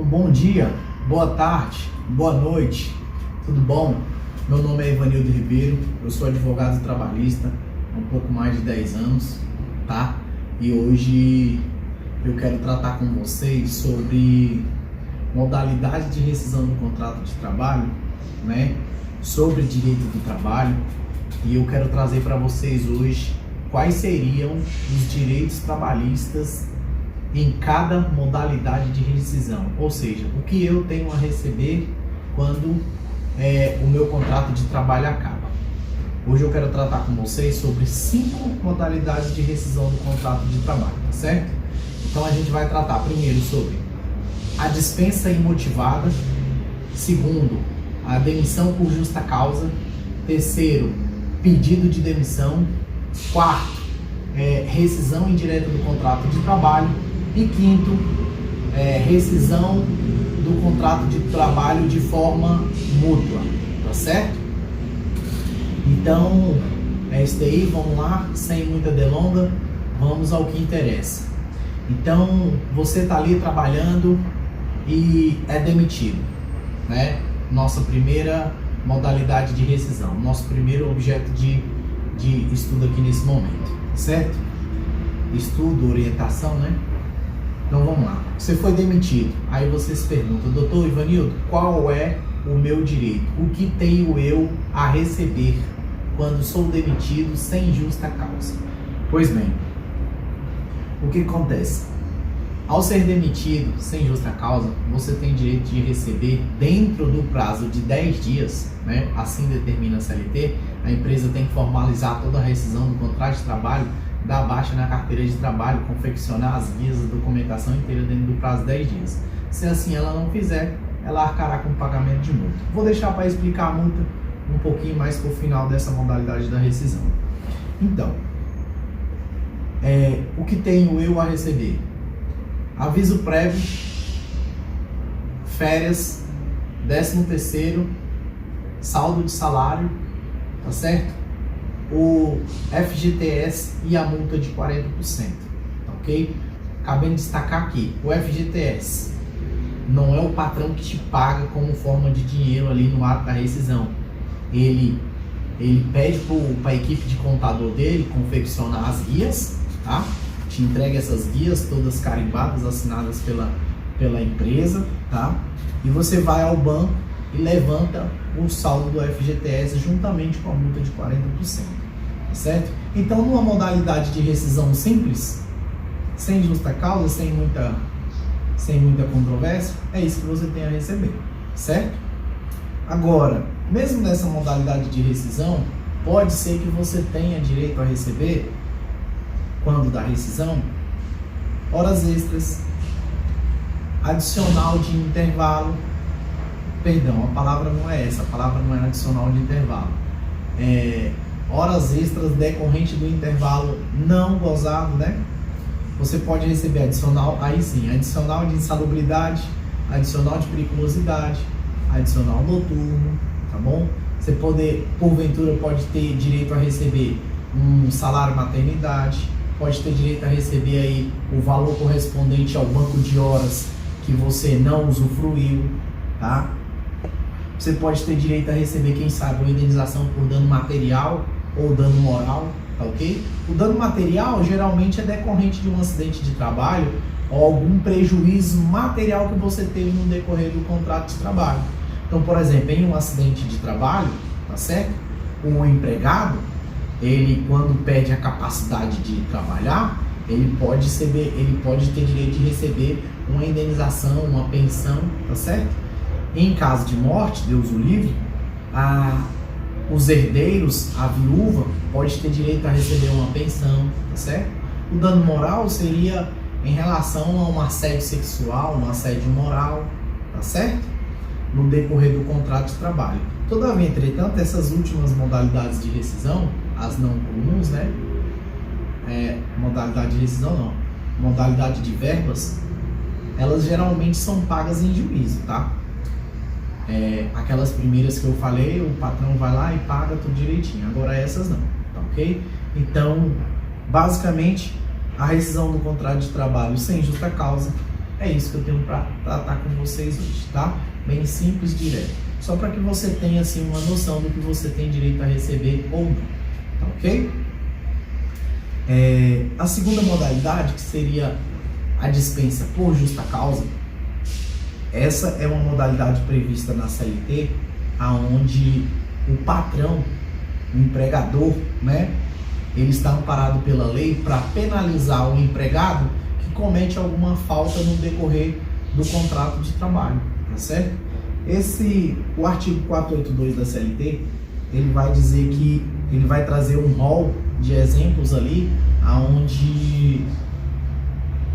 bom dia, boa tarde, boa noite, tudo bom? Meu nome é Ivanildo Ribeiro, eu sou advogado trabalhista há um pouco mais de 10 anos, tá? E hoje eu quero tratar com vocês sobre modalidade de rescisão do contrato de trabalho, né? Sobre direito do trabalho, e eu quero trazer para vocês hoje quais seriam os direitos trabalhistas em cada modalidade de rescisão, ou seja, o que eu tenho a receber quando o meu contrato de trabalho acaba. Hoje eu quero tratar com vocês sobre 5 modalidades de rescisão do contrato de trabalho, tá certo? Então a gente vai tratar primeiro sobre a dispensa imotivada, segundo, a demissão por justa causa, terceiro, pedido de demissão, quarto, rescisão indireta do contrato de trabalho e quinto, rescisão do contrato de trabalho de forma mútua, tá certo? Então, é isso daí, vamos lá, sem muita delonga, vamos ao que interessa. Então, você tá ali trabalhando e é demitido, né? Nossa primeira modalidade de rescisão, nosso primeiro objeto de estudo aqui nesse momento, certo? Estudo, orientação, né? Então vamos lá, você foi demitido, aí você se pergunta, doutor Ivanildo, qual é o meu direito? O que tenho eu a receber quando sou demitido sem justa causa? Pois bem, o que acontece? Ao ser demitido sem justa causa, você tem direito de receber dentro do prazo de 10 dias, né? Assim determina a CLT, a empresa tem que formalizar toda a rescisão do contrato de trabalho, dar baixa na carteira de trabalho, confeccionar as guias, a documentação inteira dentro do prazo de 10 dias. Se assim ela não fizer, ela arcará com o pagamento de multa. Vou deixar para explicar a multa um pouquinho mais para o final dessa modalidade da rescisão. Então, o que tenho eu a receber? Aviso prévio, férias, 13º, saldo de salário, tá certo? O FGTS e a multa de 40%, ok? Cabendo destacar aqui, o FGTS não é o patrão que te paga como forma de dinheiro ali no ato da rescisão. Ele pede para a equipe de contador dele confeccionar as guias, tá? Te entrega essas guias todas carimbadas, assinadas pela empresa, tá? E você vai ao banco e levanta o saldo do FGTS juntamente com a multa de 40%, tá certo? Então, numa modalidade de rescisão simples, sem justa causa, sem muita controvérsia, é isso que você tem a receber, certo? Agora, mesmo nessa modalidade de rescisão, pode ser que você tenha direito a receber, quando da rescisão, horas extras, adicional de intervalo. Perdão, a palavra não é essa, a palavra não é adicional de intervalo. Horas extras decorrente do intervalo não gozado, né? Você pode receber adicional, aí sim, adicional de insalubridade, adicional de periculosidade, adicional noturno, tá bom? Você porventura pode ter direito a receber um salário maternidade, pode ter direito a receber aí o valor correspondente ao banco de horas que você não usufruiu, tá? Você pode ter direito a receber, quem sabe, uma indenização por dano material ou dano moral, tá ok? O dano material geralmente é decorrente de um acidente de trabalho ou algum prejuízo material que você teve no decorrer do contrato de trabalho. Então, por exemplo, em um acidente de trabalho, tá certo? Um empregado, ele quando perde a capacidade de trabalhar, ele pode ter direito de receber uma indenização, uma pensão, tá certo? Em caso de morte, Deus o livre, os herdeiros, a viúva, pode ter direito a receber uma pensão, tá certo? O dano moral seria em relação a um assédio sexual, um assédio moral, tá certo? No decorrer do contrato de trabalho. Todavia, entretanto, essas últimas modalidades de rescisão, as não comuns, né? Modalidade de rescisão não, modalidade de verbas, elas geralmente são pagas em juízo, tá? Aquelas primeiras que eu falei, o patrão vai lá e paga tudo direitinho, agora essas não, tá ok? Então, basicamente, a rescisão do contrato de trabalho sem justa causa É isso que eu tenho para tratar com vocês hoje, tá? Bem simples, direto. Só para que você tenha assim uma noção do que você tem direito a receber ou não, tá ok? A segunda modalidade, que seria a dispensa por justa causa, essa é uma modalidade prevista na CLT, aonde o patrão, o empregador, né, ele está amparado pela lei para penalizar o empregado que comete alguma falta no decorrer do contrato de trabalho, tá certo? O artigo 482 da CLT, ele vai dizer que ele vai trazer um rol de exemplos ali, aonde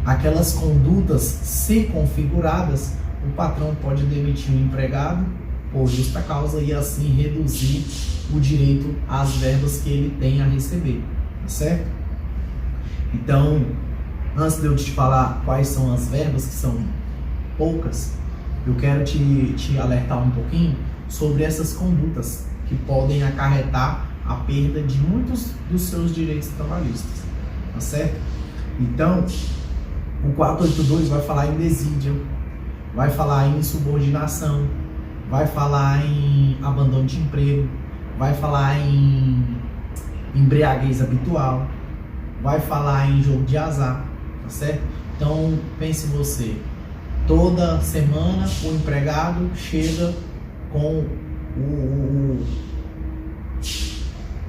aquelas condutas, se configuradas, o patrão pode demitir o empregado por justa causa e assim reduzir o direito às verbas que ele tem a receber, tá certo? Então, antes de eu te falar quais são as verbas, que são poucas, eu quero te alertar um pouquinho sobre essas condutas que podem acarretar a perda de muitos dos seus direitos trabalhistas, tá certo? Então, o 482 vai falar em desídia, vai falar em insubordinação, vai falar em abandono de emprego, vai falar em embriaguez habitual, vai falar em jogo de azar, tá certo? Então, pense você, toda semana o empregado chega com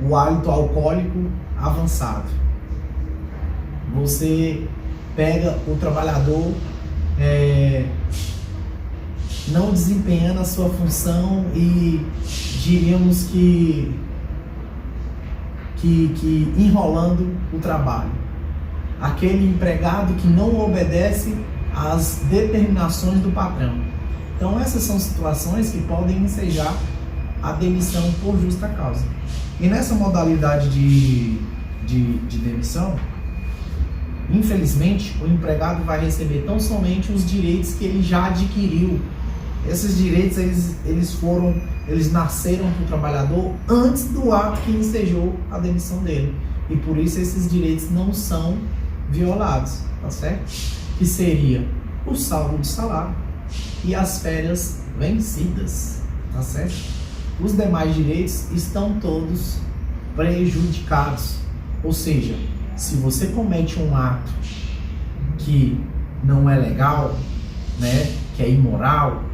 o hálito alcoólico avançado. Você pega o trabalhador não desempenhando a sua função e diríamos que enrolando o trabalho. Aquele empregado que não obedece às determinações do patrão. Então essas são situações que podem ensejar a demissão por justa causa. E nessa modalidade de demissão, infelizmente, o empregado vai receber tão somente os direitos que ele já adquiriu. Esses direitos, eles nasceram para o trabalhador antes do ato que ensejou a demissão dele. E por isso esses direitos não são violados, tá certo? Que seria o saldo de salário e as férias vencidas, tá certo? Os demais direitos estão todos prejudicados. Ou seja, se você comete um ato que não é legal, né, que é imoral,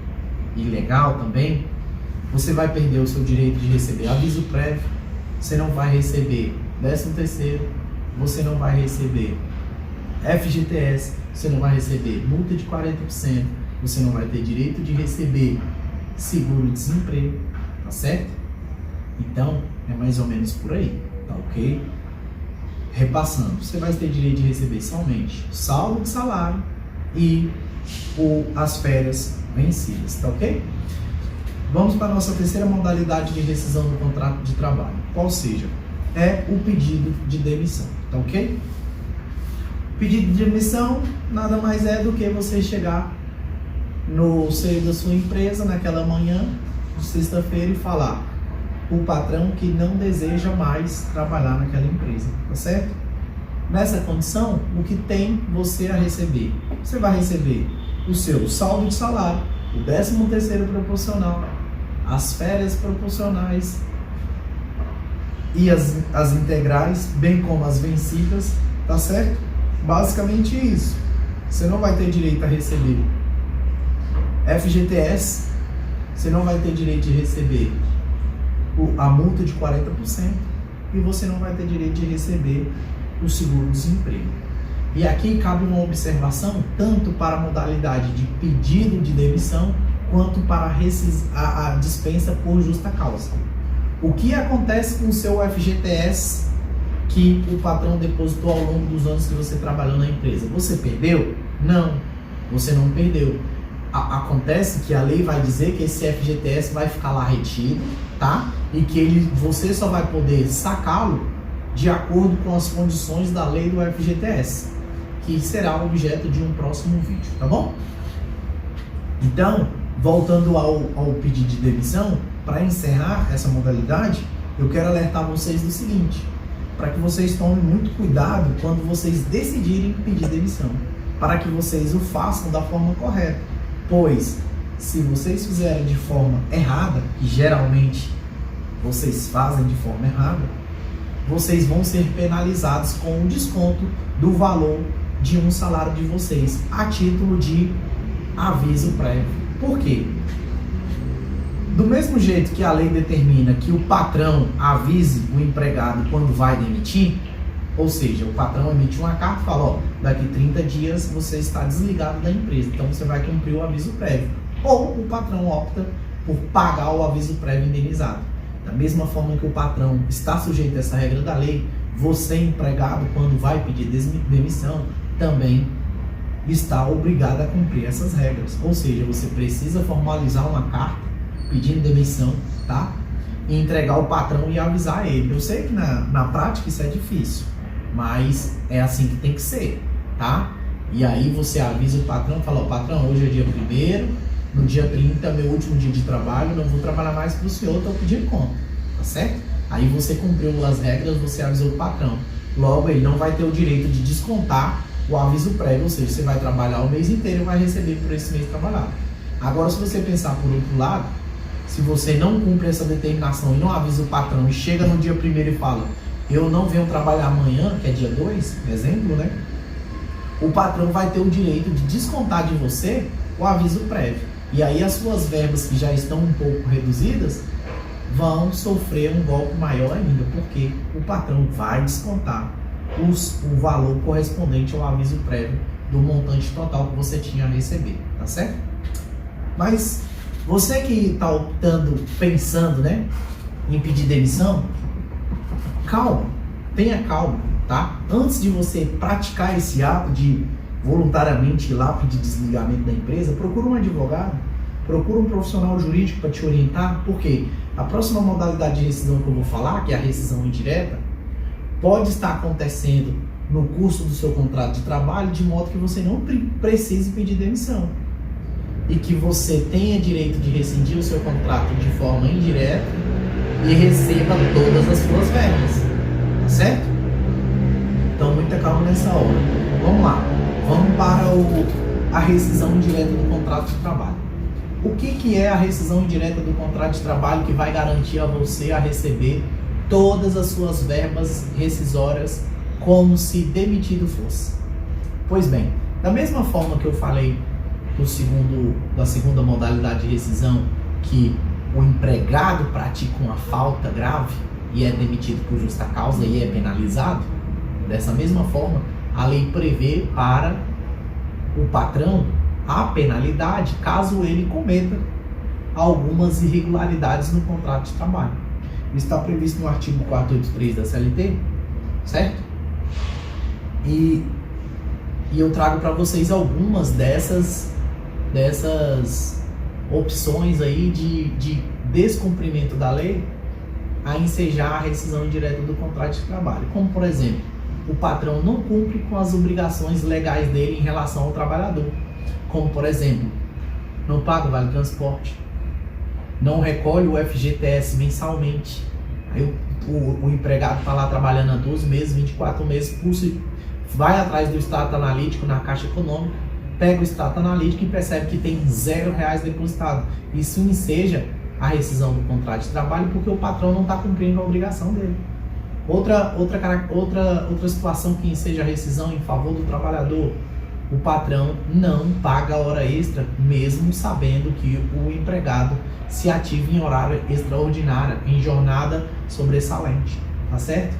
ilegal também, você vai perder o seu direito de receber aviso prévio, você não vai receber 13º, você não vai receber FGTS, você não vai receber multa de 40%, você não vai ter direito de receber seguro-desemprego, tá certo? Então, é mais ou menos por aí, tá ok? Repassando, você vai ter direito de receber somente saldo de salário e as férias vencidas, tá ok? Vamos para a nossa terceira modalidade de rescisão do contrato de trabalho, qual seja, é o pedido de demissão, tá ok? Pedido de demissão nada mais é do que você chegar no seio da sua empresa naquela manhã de sexta-feira e falar o patrão que não deseja mais trabalhar naquela empresa, tá certo? Nessa condição, o que tem você a receber? Você vai receber o seu saldo de salário, o 13º proporcional, as férias proporcionais e as integrais, bem como as vencidas, tá certo? Basicamente isso. Você não vai ter direito a receber FGTS, você não vai ter direito de receber a multa de 40% e você não vai ter direito de receber o seguro-desemprego. E aqui cabe uma observação tanto para a modalidade de pedido de demissão quanto para a dispensa por justa causa. O que acontece com o seu FGTS que o patrão depositou ao longo dos anos que você trabalhou na empresa? Você perdeu? Não, você não perdeu. Acontece que a lei vai dizer que esse FGTS vai ficar lá retido, tá? E que você só vai poder sacá-lo de acordo com as condições da lei do FGTS, que será objeto de um próximo vídeo, tá bom? Então, voltando ao pedido de demissão, para encerrar essa modalidade, eu quero alertar vocês do seguinte, para que vocês tomem muito cuidado quando vocês decidirem pedir demissão. para que vocês o façam da forma correta. Pois, se vocês fizerem de forma errada, que geralmente vocês fazem de forma errada, vocês vão ser penalizados com um desconto do valor de um salário de vocês, a título de aviso prévio. Por quê? Do mesmo jeito que a lei determina que o patrão avise o empregado quando vai demitir, ou seja, o patrão emite uma carta e fala, ó, daqui 30 dias você está desligado da empresa, então você vai cumprir o aviso prévio. Ou o patrão opta por pagar o aviso prévio indenizado. Da mesma forma que o patrão está sujeito a essa regra da lei, você, empregado, quando vai pedir demissão, também está obrigado a cumprir essas regras. Ou seja, você precisa formalizar uma carta pedindo demissão, tá? E entregar ao patrão e avisar ele. Eu sei que na prática isso é difícil, mas é assim que tem que ser, tá? E aí você avisa o patrão, fala, ó, patrão, hoje é dia 1º, no dia 30 é meu último dia de trabalho, não vou trabalhar mais para o senhor, estou pedindo conta, tá certo? Aí você cumpriu as regras, você avisou o patrão. Logo, ele não vai ter o direito de descontar o aviso prévio, ou seja, você vai trabalhar o mês inteiro e vai receber por esse mês trabalhado. Agora, se você pensar por outro lado, se você não cumpre essa determinação e não avisa o patrão e chega no dia 1º e fala, eu não venho trabalhar amanhã, que é dia 2, exemplo, né? O patrão vai ter o direito de descontar de você o aviso prévio. E aí as suas verbas, que já estão um pouco reduzidas, vão sofrer um golpe maior ainda, porque o patrão vai descontar o valor correspondente ao aviso prévio do montante total que você tinha a receber, tá certo? Mas você que está optando, pensando, né, em pedir demissão, calma, tenha calma, tá? Antes de você praticar esse ato de voluntariamente ir lá pedir desligamento da empresa, procura um advogado, procura um profissional jurídico para te orientar, porque a próxima modalidade de rescisão que eu vou falar, que é a rescisão indireta, pode estar acontecendo no curso do seu contrato de trabalho, de modo que você não precise pedir demissão e que você tenha direito de rescindir o seu contrato de forma indireta e receba todas as suas verbas, tá certo? Então, muita calma nessa hora. Vamos lá. Vamos para a rescisão indireta do contrato de trabalho. O que é a rescisão indireta do contrato de trabalho que vai garantir a você a receber todas as suas verbas rescisórias como se demitido fosse? Pois bem, da mesma forma que eu falei da segunda modalidade de rescisão, que o empregado pratica uma falta grave e é demitido por justa causa e é penalizado, dessa mesma forma, a lei prevê para o patrão a penalidade caso ele cometa algumas irregularidades no contrato de trabalho. Isso está previsto no artigo 483 da CLT, certo? E eu trago para vocês algumas dessas opções aí de descumprimento da lei a ensejar a rescisão indireta do contrato de trabalho. Como, por exemplo, o patrão não cumpre com as obrigações legais dele em relação ao trabalhador. Como, por exemplo, não paga o vale transporte, não recolhe o FGTS mensalmente. Aí o empregado está lá trabalhando há 12 meses, 24 meses, vai atrás do extrato analítico na Caixa Econômica, pega o extrato analítico e percebe que tem R$0 depositado. Isso enseja a rescisão do contrato de trabalho porque o patrão não está cumprindo a obrigação dele. Outra situação que enseja a rescisão em favor do trabalhador: o patrão não paga hora extra, mesmo sabendo que o empregado se ativa em horário extraordinário, em jornada sobressalente, tá certo?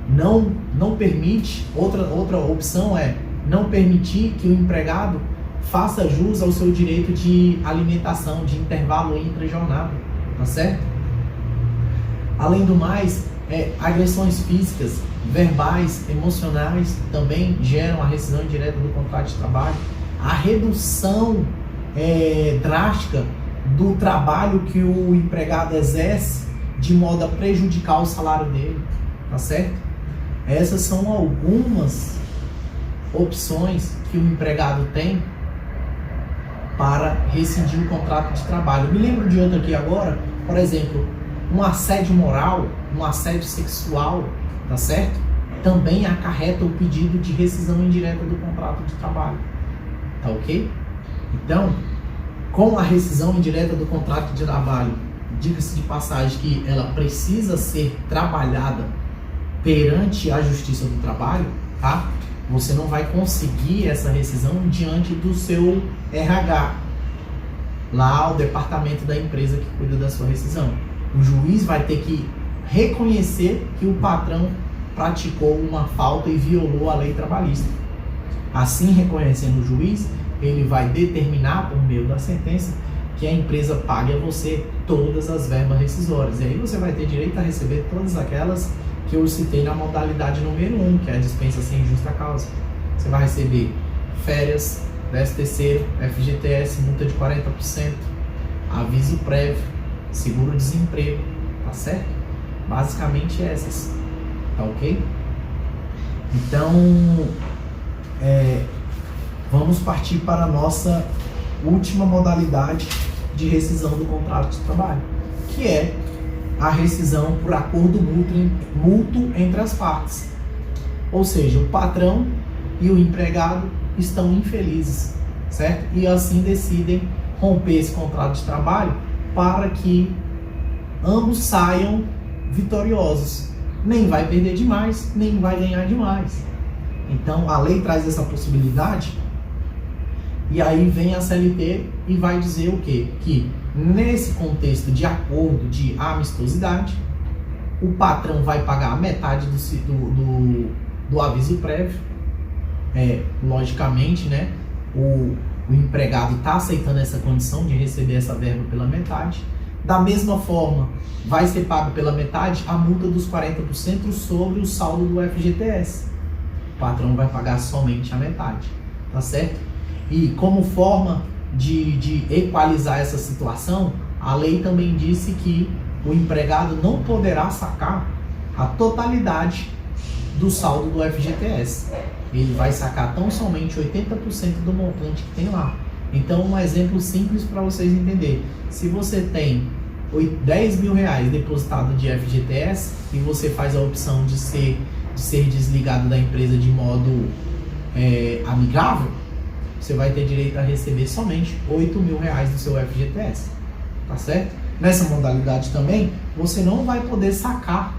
Não permite, outra opção é não permitir que o empregado faça jus ao seu direito de alimentação, de intervalo intra-jornada, tá certo? Além do mais, agressões físicas, verbais, emocionais também geram a rescisão indireta do contrato de trabalho. A redução drástica do trabalho que o empregado exerce de modo a prejudicar o salário dele, tá certo? Essas são algumas opções que o empregado tem para rescindir o contrato de trabalho. Eu me lembro de outra aqui agora, por exemplo, um assédio moral, um assédio sexual, tá certo? também acarreta o pedido de rescisão indireta do contrato de trabalho. Tá ok? Então, com a rescisão indireta do contrato de trabalho, diga-se de passagem que ela precisa ser trabalhada perante a Justiça do Trabalho, tá? Você não vai conseguir essa rescisão diante do seu RH, lá o departamento da empresa que cuida da sua rescisão. O juiz vai ter que reconhecer que o patrão praticou uma falta e violou a lei trabalhista. Assim, reconhecendo o juiz, ele vai determinar, por meio da sentença, que a empresa pague a você todas as verbas rescisórias. E aí você vai ter direito a receber todas aquelas que eu citei na modalidade número 1, que é a dispensa sem justa causa. Você vai receber férias, 13º, FGTS, multa de 40%, aviso prévio, seguro-desemprego, tá certo? Basicamente essas, tá ok? Então, vamos partir para a nossa última modalidade de rescisão do contrato de trabalho, que é a rescisão por acordo mútuo entre as partes. Ou seja, o patrão e o empregado estão infelizes, certo? E assim decidem romper esse contrato de trabalho para que ambos saiam vitoriosos. Nem vai perder demais, nem vai ganhar demais. Então a lei traz essa possibilidade, e aí vem a CLT e vai dizer o quê? Que nesse contexto de acordo de amistosidade, o patrão vai pagar a metade do aviso prévio. Logicamente, né, o empregado está aceitando essa condição de receber essa verba pela metade. Da mesma forma, vai ser pago pela metade a multa dos 40% sobre o saldo do FGTS. O patrão vai pagar somente a metade, tá certo? E como forma de equalizar essa situação, a lei também disse que o empregado não poderá sacar a totalidade do saldo do FGTS. Ele vai sacar tão somente 80% do montante que tem lá. Então, um exemplo simples para vocês entenderem. Se você tem 10 mil reais depositado de FGTS e você faz a opção de ser desligado da empresa de modo amigável, você vai ter direito a receber somente 8 mil reais do seu FGTS, tá certo? Nessa modalidade também, você não vai poder sacar,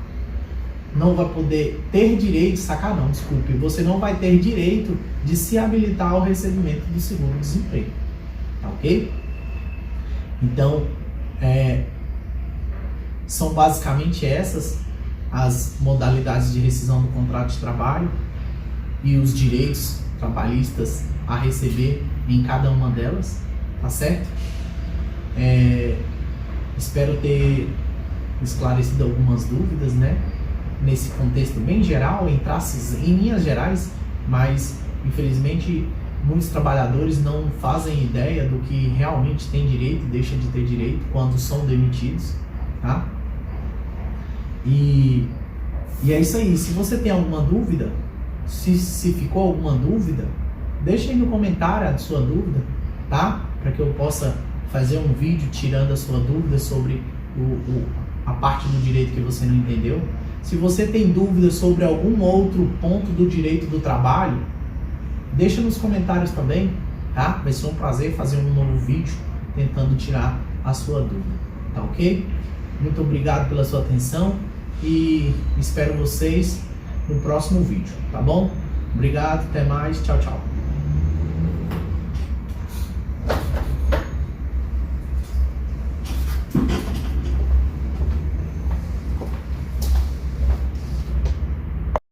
não vai poder ter direito, sacar não, desculpe, você não vai ter direito de se habilitar ao recebimento do seguro-desemprego, tá ok? Então, são basicamente essas as modalidades de rescisão do contrato de trabalho e os direitos trabalhistas a receber em cada uma delas, tá certo? Espero ter esclarecido algumas dúvidas, né? Nesse contexto bem geral, em linhas gerais, mas infelizmente muitos trabalhadores não fazem ideia do que realmente tem direito e deixa de ter direito quando são demitidos, tá? E é isso aí. Se você tem alguma dúvida, se ficou alguma dúvida, deixa aí no comentário a sua dúvida, tá? Para que eu possa fazer um vídeo tirando a sua dúvida sobre a parte do direito que você não entendeu. Se você tem dúvida sobre algum outro ponto do direito do trabalho, deixa nos comentários também, tá? Vai ser um prazer fazer um novo vídeo tentando tirar a sua dúvida, tá ok? Muito obrigado pela sua atenção e espero vocês no próximo vídeo, tá bom? Obrigado, até mais, tchau, tchau.